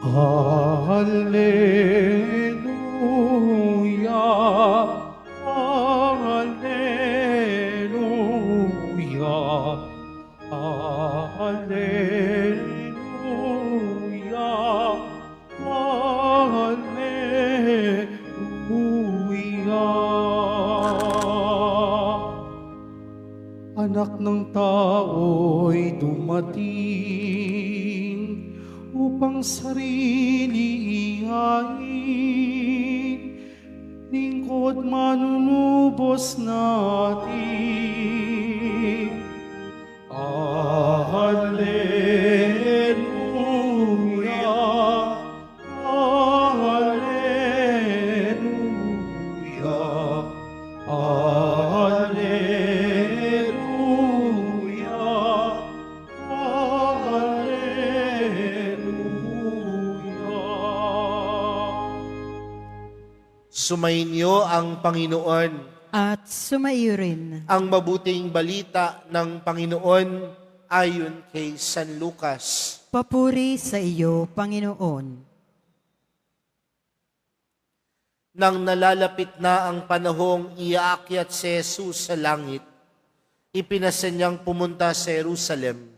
Hallelujah, Hallelujah, Hallelujah, Hallelujah. Anak ng tao'y dumating upang sarili ihain, lingkod manunubos natin. Hallelujah, Hallelujah, Hallelujah, Hallelujah. Sumainyo ang Panginoon. At sumaiyo rin. Ang mabuting balita ng Panginoon ayon kay San Lucas. Papuri sa iyo, Panginoon. Nang nalalapit na ang panahong iaakyat si Jesus sa langit, ipinasa niyang pumunta sa Jerusalem.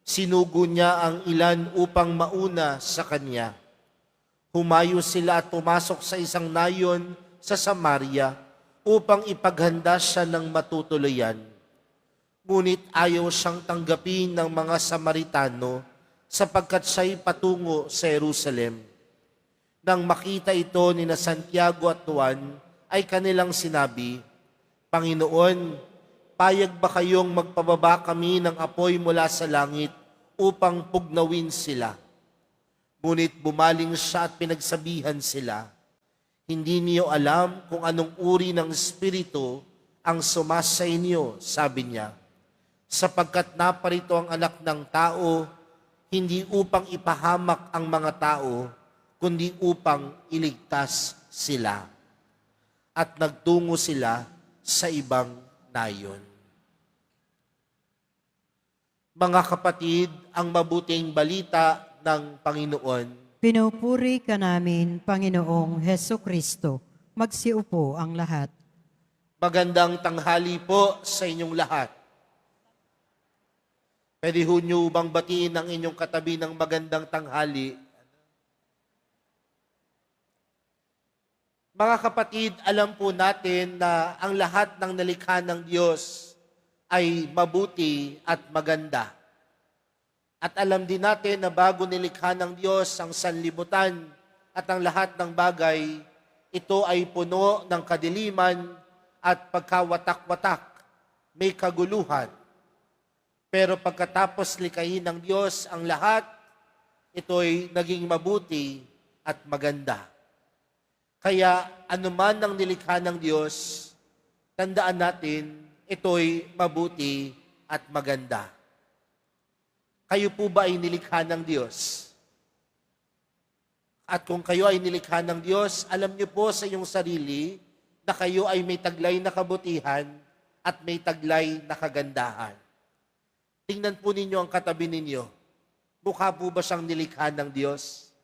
Sinugo niya ang ilan upang mauna sa kanya. Humayo sila at pumasok sa isang nayon sa Samaria upang ipaghanda siya ng matutuluyan. Ngunit ayaw siyang tanggapin ng mga Samaritano sapagkat siya'y patungo sa Jerusalem. Nang makita ito ni na Santiago at Juan, ay kanilang sinabi, Panginoon, payag ba kayong magpababa kami ng apoy mula sa langit upang pugnawin sila? Ngunit bumaling siya at pinagsabihan sila, hindi niyo alam kung anong uri ng espiritu ang sumasa inyo, sabi niya. Sapagkat naparito ang anak ng tao, hindi upang ipahamak ang mga tao, kundi upang iligtas sila. At nagtungo sila sa ibang nayon. Mga kapatid, ang mabuting balita ng Panginoon. Pinupuri ka namin, Panginoong Heso Kristo. Magsiupo ang lahat. Magandang tanghali po sa inyong lahat. Pwede ho nyo bang batiin ang inyong katabi ng magandang tanghali? Mga kapatid, alam po natin na ang lahat ng nalikha ng Diyos ay mabuti at maganda. At alam din natin na bago nilikha ng Diyos ang sanlibutan at ang lahat ng bagay, ito ay puno ng kadiliman at pagkawatak-watak, may kaguluhan. Pero pagkatapos likhain ng Diyos ang lahat, ito'y naging mabuti at maganda. Kaya anuman ang nilikha ng Diyos, tandaan natin, ito'y mabuti at maganda. Kayo po ba ay nilikha ng Diyos? At kung kayo ay nilikha ng Diyos, alam niyo po sa iyong sarili na kayo ay may taglay na kabutihan at may taglay na kagandahan. Tingnan po ninyo ang katabi ninyo. Mukha po ba siyang nilikha ng Diyos?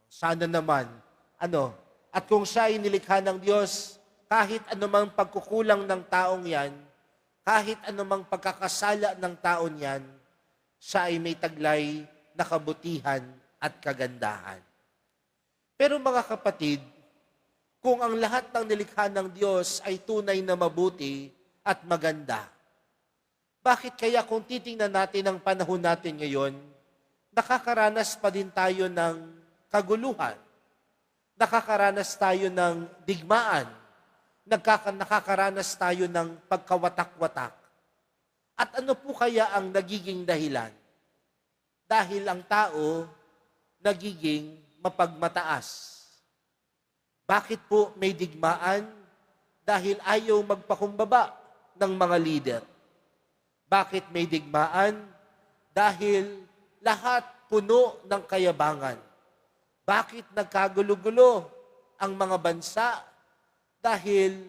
Sana naman. At kung siya ay nilikha ng Diyos, kahit anumang pagkukulang ng taong yan, kahit anumang pagkakasala ng taon yan, siya ay may taglay na kabutihan at kagandahan. Pero mga kapatid, kung ang lahat ng nilikha ng Diyos ay tunay na mabuti at maganda, bakit kaya kung titingnan natin ang panahon natin ngayon, nakakaranas pa din tayo ng kaguluhan, nakakaranas tayo ng digmaan, nakakaranas tayo ng pagkawatak-watak. At ano po kaya ang nagiging dahilan? Dahil ang tao nagiging mapagmataas. Bakit po may digmaan? Dahil ayaw magpakumbaba ng mga leader. Bakit may digmaan? Dahil lahat puno ng kayabangan. Bakit nagkagulo-gulo ang mga bansa? Dahil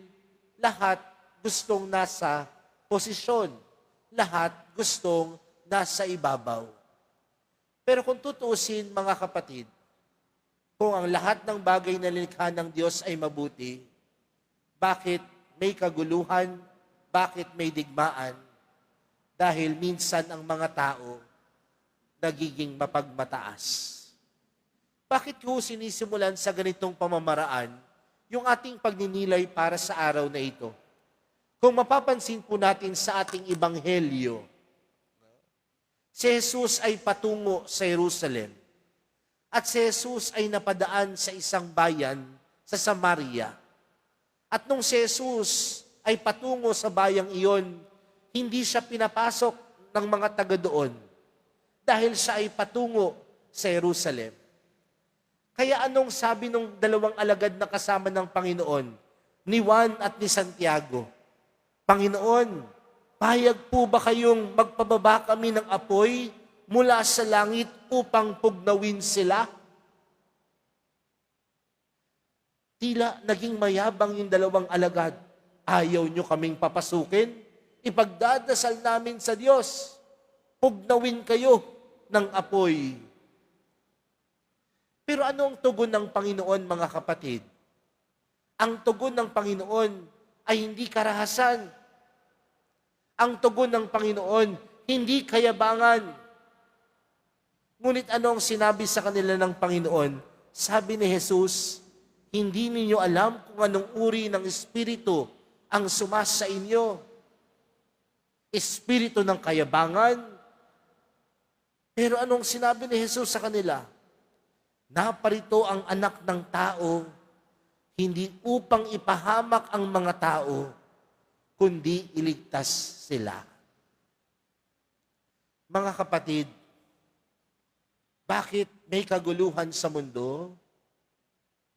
lahat gustong nasa posisyon. Lahat gustong nasa ibabaw. Pero kung tutuusin, mga kapatid, kung ang lahat ng bagay na nilikha ng Diyos ay mabuti, bakit may kaguluhan? Bakit may digmaan? Dahil minsan ang mga tao nagiging mapagmataas. Bakit ho sinisimulan sa ganitong pamamaraan yung ating pagninilay para sa araw na ito? Kung mapapansin po natin sa ating ebanghelyo, si Jesus ay patungo sa Jerusalem. At si Jesus ay napadaan sa isang bayan sa Samaria. At nung si Jesus ay patungo sa bayang iyon, hindi siya pinapasok ng mga taga doon dahil siya ay patungo sa Jerusalem. Kaya anong sabi ng dalawang alagad na kasama ng Panginoon, ni Juan at ni Santiago? Panginoon, payag po ba kayong magpababa kami ng apoy mula sa langit upang pugnawin sila? Tila naging mayabang yung dalawang alagad. Ayaw nyo kaming papasukin? Ipagdadasal namin sa Diyos. Pugnawin kayo ng apoy. Pero ano ang tugon ng Panginoon, mga kapatid? Ang tugon ng Panginoon ay hindi karahasan. Ang tugon ng Panginoon, hindi kayabangan. Ngunit anong sinabi sa kanila ng Panginoon? Sabi ni Jesus, hindi ninyo alam kung anong uri ng espiritu ang sumasa inyo. Espiritu ng kayabangan. Pero anong sinabi ni Jesus sa kanila? Naparito ang anak ng tao, hindi upang ipahamak ang mga tao, kundi iligtas sila. Mga kapatid, bakit may kaguluhan sa mundo?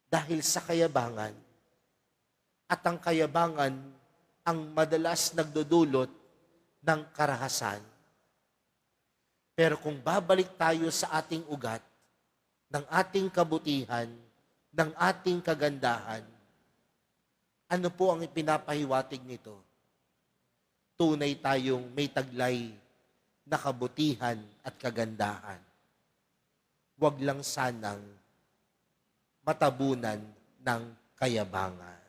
Dahil sa kayabangan. At ang kayabangan ang madalas nagdudulot ng karahasan. Pero kung babalik tayo sa ating ugat, ng ating kabutihan, ng ating kagandahan, ano po ang ipinapahiwatig nito? Tunay tayong may taglay na kabutihan at kagandahan. Huwag lang sanang matabunan ng kayabangan.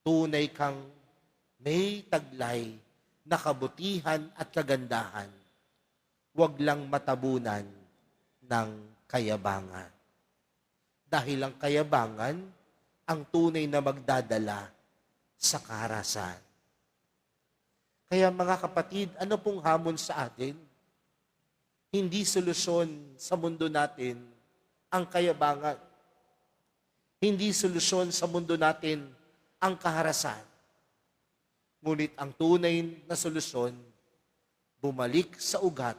Tunay kang may taglay na kabutihan at kagandahan. Huwag lang matabunan ng kayabangan. Dahil ang kayabangan ang tunay na magdadala sa karahasan. Kaya mga kapatid, ano pong hamon sa atin? Hindi solusyon sa mundo natin ang kayabangan. Hindi solusyon sa mundo natin ang kaharasan. Ngunit ang tunay na solusyon, bumalik sa ugat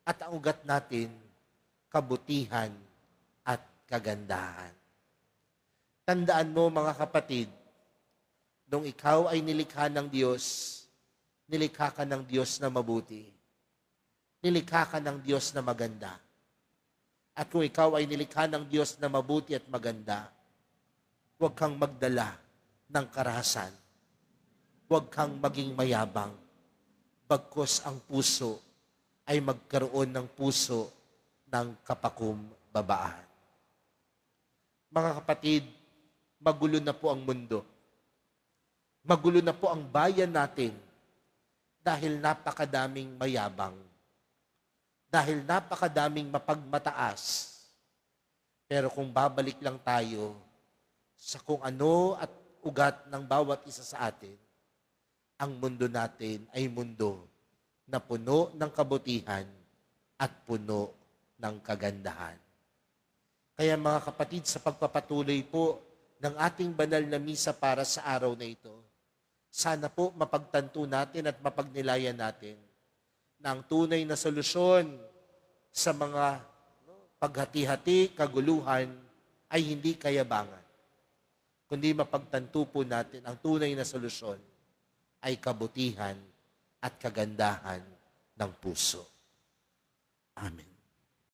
at ang ugat natin, kabutihan at kagandahan. Tandaan mo mga kapatid, nung ikaw ay nilikha ng Diyos, nilikha ka ng Diyos na mabuti. Nilikha ka ng Diyos na maganda. At kung ikaw ay nilikha ng Diyos na mabuti at maganda, huwag kang magdala ng karahasan. Huwag kang maging mayabang. Bagkus ang puso ay magkaroon ng puso ng kapakumbabaan. Mga kapatid, magulo na po ang mundo. Magulo na po ang bayan natin dahil napakadaming mayabang. Dahil napakadaming mapagmataas. Pero kung babalik lang tayo sa kung ano at ugat ng bawat isa sa atin, ang mundo natin ay mundo na puno ng kabutihan at puno ng kagandahan. Kaya mga kapatid, sa pagpapatuloy po ng ating banal na misa para sa araw na ito, sana po mapagtanto natin at mapagnilayan natin na ang tunay na solusyon sa mga paghati-hati, kaguluhan, ay hindi kayabangan. Kundi mapagtanto po natin ang tunay na solusyon ay kabutihan at kagandahan ng puso. Amen.